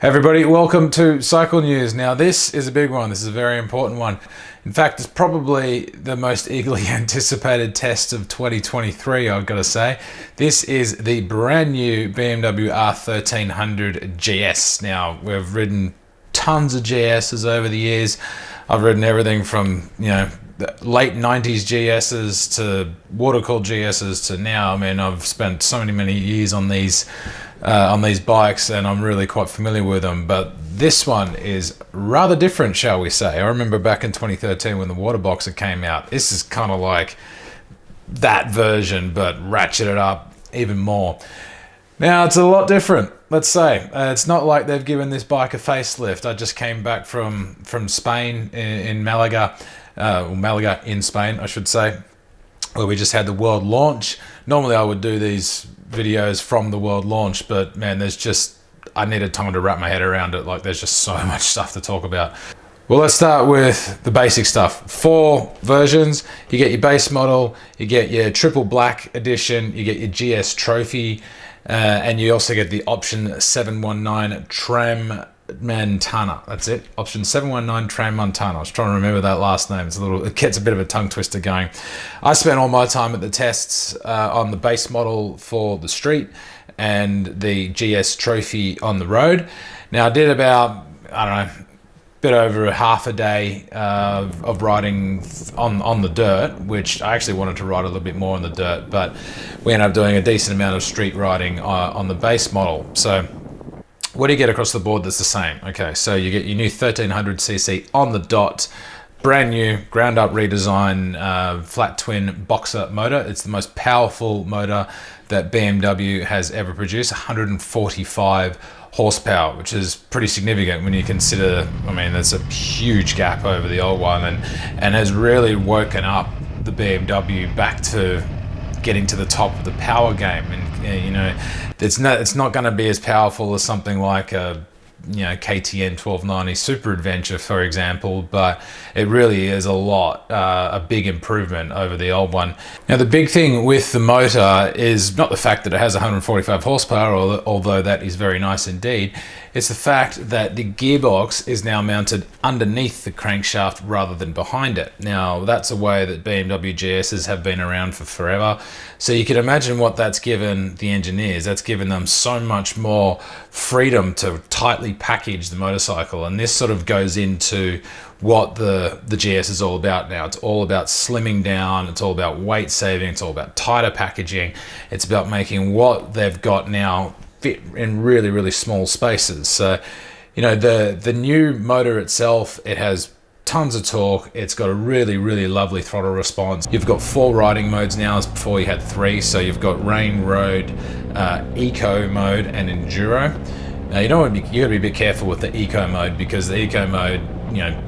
Everybody, welcome to Cycle News. Now this is a big one. This is a very important one. In fact, it's probably the most eagerly anticipated test of 2023, I've got to say. This is the brand new BMW R1300 GS. Now, we've ridden tons of GSs over the years. I've ridden everything from, the late 90s GSs to water-cooled GSs to now. I mean, I've spent so many years on these bikes, and I'm really quite familiar with them. But this one is rather different, shall we say. I remember back in 2013 when the water boxer came out. This is kind of like that version, but ratcheted up even more. Now, it's a lot different, let's say. It's not like they've given this bike a facelift. I just came back from Spain, in Malaga, Malaga in Spain, I should say, where we just had the world launch. Normally I would do these videos from the world launch, but man, I needed time to wrap my head around it. Like, there's just so much stuff to talk about. Well, let's start with the basic stuff. 4 versions. You get your base model, you get your triple black edition, you get your GS trophy, and you also get the option 719 Tram Montana. That's it. Option 719 Tram Montana. I was trying to remember that last name. It gets a bit of a tongue twister going. I spent all my time at the tests on the base model for the street and the GS trophy on the road. Now, I did about, a bit over half a day of riding on the dirt, which I actually wanted to ride a little bit more on the dirt, but we ended up doing a decent amount of street riding on the base model. So what do you get across the board that's the same? Okay, so you get your new 1300cc on the dot, brand new, ground up redesign, flat twin boxer motor. It's the most powerful motor that BMW has ever produced, 145 horsepower, which is pretty significant when you consider, there's a huge gap over the old one, and has really woken up the BMW back to getting to the top of the power game. And it's not going to be as powerful as something like a KTM 1290 Super Adventure, for example, but it really is a big improvement over the old one. Now, the big thing with the motor is not the fact that it has 145 horsepower, although that is very nice indeed. It's the fact that the gearbox is now mounted underneath the crankshaft rather than behind it. Now, that's a way that BMW GSs have been around for forever. So you can imagine what that's given the engineers. That's given them so much more freedom to tightly package the motorcycle. And this sort of goes into what the GS is all about now. It's all about slimming down. It's all about weight saving. It's all about tighter packaging. It's about making what they've got now fit in really small spaces. So, the new motor itself, it has tons of torque. It's got a really lovely throttle response. You've got 4 riding modes now, as before you had 3. So you've got rain, road, eco mode, and enduro. Now, you got to be a bit careful with the eco mode, because the eco mode,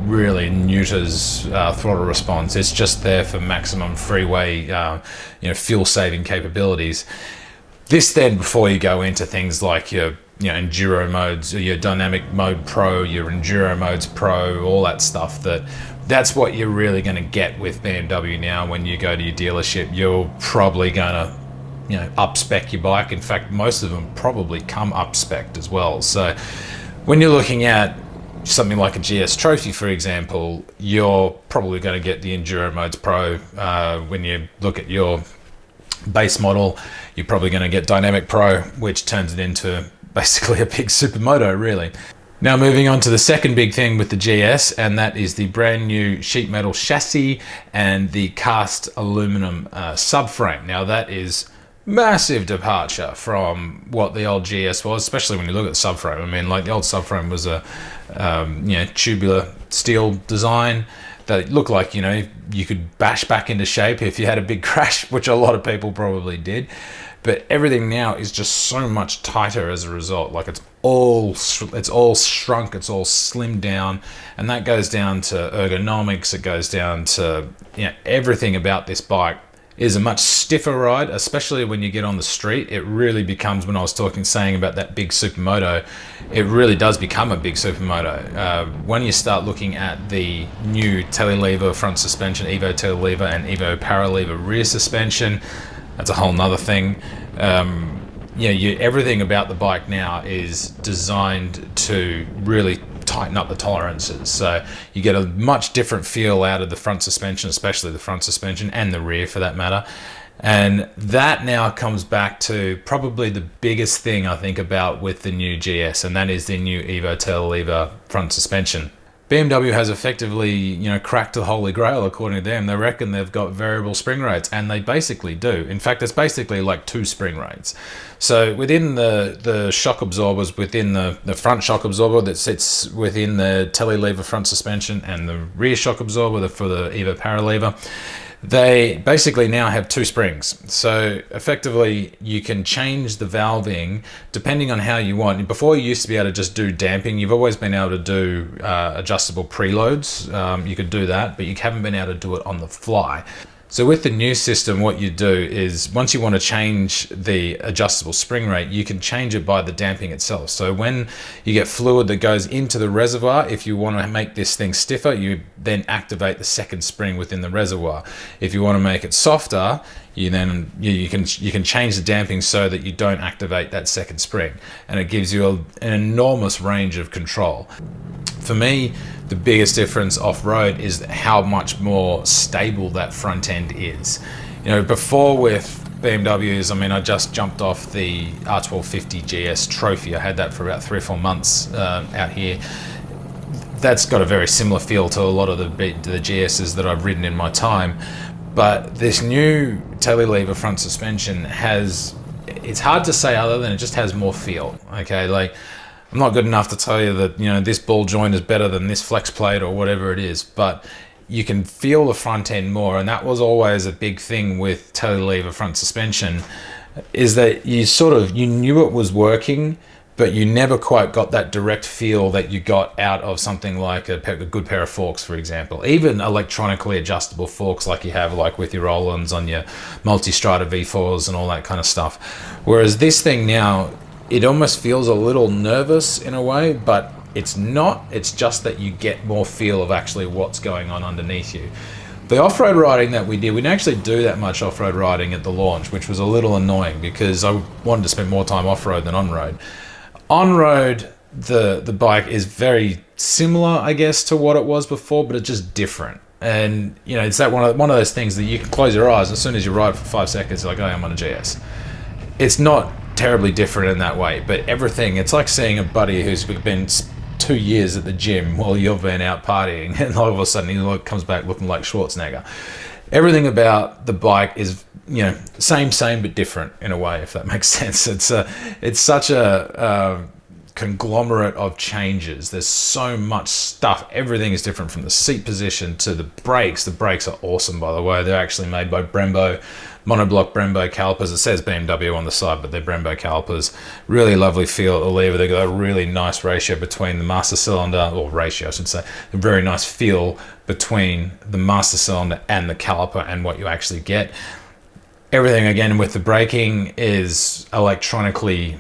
really neuters throttle response. It's just there for maximum freeway, fuel saving capabilities. This then, before you go into things like your enduro modes, your dynamic mode pro, your enduro modes pro, all that stuff, that's what you're really going to get with BMW now. When you go to your dealership, you're probably going to up-spec your bike. In fact, most of them probably come up-spec'd as well. So when you're looking at something like a GS Trophy, for example, you're probably going to get the Enduro Modes Pro. When you look at your base model, you're probably going to get Dynamic Pro, which turns it into basically a big supermoto, really. Now, moving on to the second big thing with the GS, and that is the brand new sheet metal chassis and the cast aluminum subframe. Now, that is massive departure from what the old GS was, especially when you look at the subframe. Like, the old subframe was a tubular steel design that looked like, you could bash back into shape if you had a big crash, which a lot of people probably did. But everything now is just so much tighter as a result. Like, it's all shrunk, it's all slimmed down, and that goes down to ergonomics. It goes down to everything about this bike is a much stiffer ride, especially when you get on the street. It really becomes, when I was saying about that big supermoto, it really does become a big supermoto. When you start looking at the new telelever front suspension, Evo telelever and Evo paralever rear suspension, that's a whole nother thing. everything about the bike now is designed to really tighten up the tolerances. So you get a much different feel out of the front suspension, especially the front suspension and the rear for that matter. And that now comes back to probably the biggest thing I think about with the new GS, and that is the new Evo tail lever front suspension. BMW has effectively, cracked the holy grail according to them. They reckon they've got variable spring rates, and they basically do. In fact, it's basically like 2 spring rates. So within the shock absorbers, within the front shock absorber that sits within the tele lever front suspension and the rear shock absorber for the Evo Paralever, they basically now have 2 springs. So effectively you can change the valving depending on how you want. Before, you used to be able to just do damping. You've always been able to do adjustable preloads. You could do that, but you haven't been able to do it on the fly. So with the new system, what you do is once you want to change the adjustable spring rate, you can change it by the damping itself. So when you get fluid that goes into the reservoir, if you want to make this thing stiffer, you then activate the second spring within the reservoir. If you want to make it softer, you can change the damping so that you don't activate that second spring, and it gives you an enormous range of control. For me, the biggest difference off-road is how much more stable that front end is. Before with BMWs, I just jumped off the R1300 GS Trophy. I had that for about 3 or 4 months out here. That's got a very similar feel to a lot of the GSs that I've ridden in my time. But this new tele-lever front suspension it's hard to say other than it just has more feel, okay? Like, I'm not good enough to tell you that, this ball joint is better than this flex plate or whatever it is, but you can feel the front end more, and that was always a big thing with tele-lever front suspension, is that you knew it was working, but you never quite got that direct feel that you got out of something like a good pair of forks, for example. Even electronically adjustable forks like you have like with your Rollins on your multi-strata V4s and all that kind of stuff. Whereas this thing now, it almost feels a little nervous in a way, but it's not. It's just that you get more feel of actually what's going on underneath you. The off-road riding that we didn't actually do that much off-road riding at the launch, which was a little annoying because I wanted to spend more time off-road than on-road. On-road, the bike is very similar, I guess, to what it was before, but it's just different. And it's that one of those things that you can close your eyes, as soon as you ride for 5 seconds, you're like, oh, I'm on a GS. It's not terribly different in that way, but everything, it's like seeing a buddy who's been 2 years at the gym while you've been out partying, and all of a sudden he comes back looking like Schwarzenegger. Everything about the bike is, same but different in a way, if that makes sense. It's such a conglomerate of changes. There's so much stuff. Everything is different, from the seat position to the brakes. The brakes are awesome, by the way. They're actually made by Brembo, monoblock Brembo calipers. It says BMW on the side, but they're Brembo calipers. Really lovely feel at the lever. They've got a really nice ratio between the master cylinder, or ratio I should say, a very nice feel between the master cylinder and the caliper and what you actually get. Everything, again, with the braking is electronically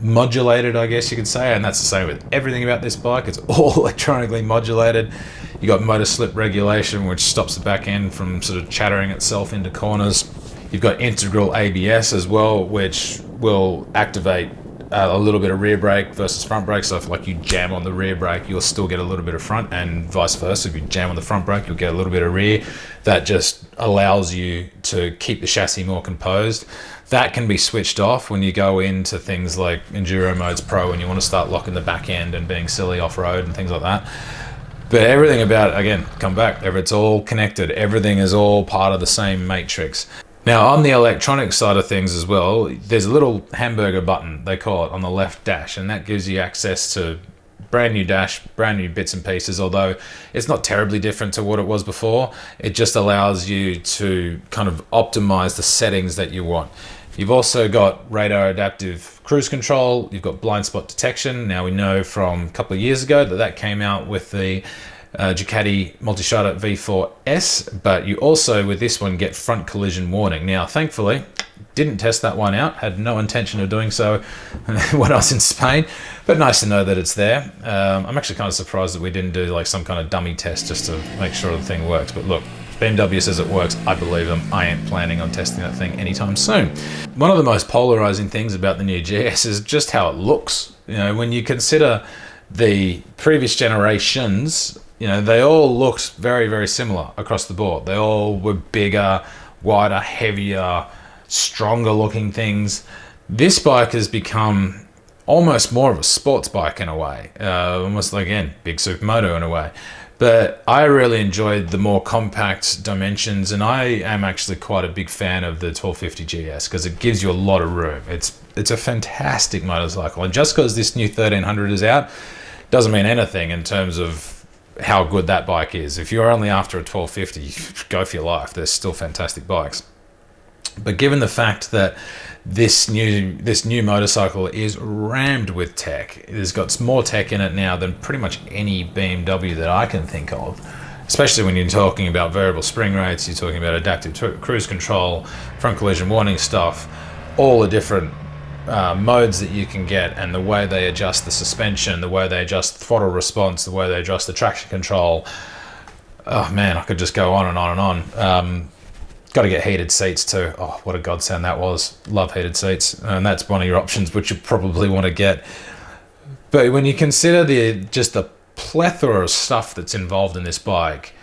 modulated, I guess you could say, and that's the same with everything about this bike. It's all electronically modulated. You got motor slip regulation, which stops the back end from sort of chattering itself into corners. You've got integral ABS as well, which will activate a little bit of rear brake versus front brake. So if like you jam on the rear brake, you'll still get a little bit of front, and vice versa. If you jam on the front brake, you'll get a little bit of rear. That just allows you to keep the chassis more composed. That can be switched off when you go into things like Enduro Modes Pro and you want to start locking the back end and being silly off-road and things like that. But everything about it, again, come back, it's all connected. Everything is all part of the same matrix. Now, on the electronic side of things as well, there's a little hamburger button, they call it, on the left dash, and that gives you access to brand new dash, brand new bits and pieces, although it's not terribly different to what it was before. It just allows you to kind of optimize the settings that you want. You've also got radar adaptive cruise control. You've got blind spot detection. Now, we know from a couple of years ago that came out with the Ducati Multistrada V4S, but you also, with this one, get front collision warning. Now, thankfully, didn't test that one out, had no intention of doing so when I was in Spain, but nice to know that it's there. I'm actually kind of surprised that we didn't do like some kind of dummy test just to make sure the thing works, but look, BMW says it works. I believe them. I ain't planning on testing that thing anytime soon. One of the most polarizing things about the new GS is just how it looks. You know, when you consider the previous generations, you know, they all looked very, very similar across the board. They all were bigger, wider, heavier, stronger looking things. This bike has become almost more of a sports bike in a way, almost like, again, big supermoto in a way. But I really enjoyed the more compact dimensions, and I am actually quite a big fan of the 1250 GS because it gives you a lot of room. It's a fantastic motorcycle, and just because this new 1300 is out doesn't mean anything in terms of how good that bike is. If you're only after a 1250, go for your life. They're still fantastic bikes. But given the fact that this new motorcycle is rammed with tech, it's got more tech in it now than pretty much any BMW that I can think of, especially when you're talking about variable spring rates, you're talking about adaptive cruise control, front collision warning stuff, all the different modes that you can get, and the way they adjust the suspension, the way they adjust the throttle response, the way they adjust the traction control. Oh man, I could just go on and on and on. Got to get heated seats too. Oh, what a godsend that was. Love heated seats. And that's one of your options, which you probably want to get. But when you consider just the plethora of stuff that's involved in this bike,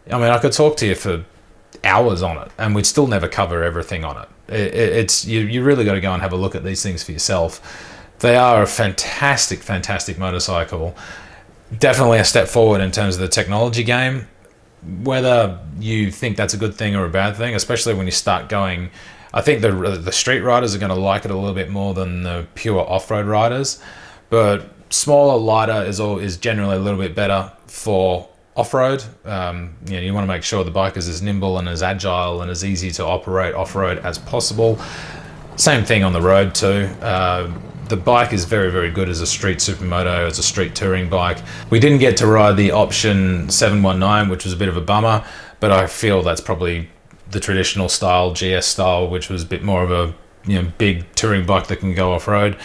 I mean, I could talk to you for hours on it, and we'd still never cover everything on it. You really got to go and have a look at these things for yourself. They are a fantastic, fantastic motorcycle. Definitely a step forward in terms of the technology game. Whether you think that's a good thing or a bad thing, especially when you start going, I think the street riders are going to like it a little bit more than the pure off-road riders. But smaller, lighter is generally a little bit better for off-road. You want to make sure the bike is as nimble and as agile and as easy to operate off-road as possible. Same thing on the road too. The bike is very, very good as a street supermoto, as a street touring bike. We didn't get to ride the option 719, which was a bit of a bummer, but I feel that's probably the traditional style, GS style, which was a bit more of a big touring bike that can go off-road.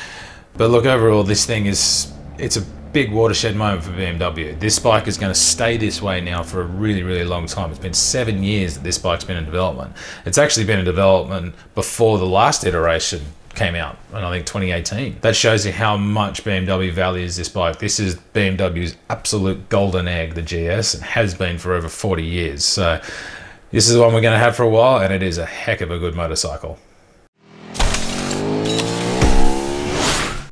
But look, overall, this thing it's a big watershed moment for BMW. This bike is going to stay this way now for a really, really long time. It's been 7 years that this bike's been in development. It's actually been in development before the last iteration came out, and I think 2018. That shows you how much BMW values this bike. This is BMW's absolute golden egg, the GS, and has been for over 40 years. So this is the one we're going to have for a while, and it is a heck of a good motorcycle.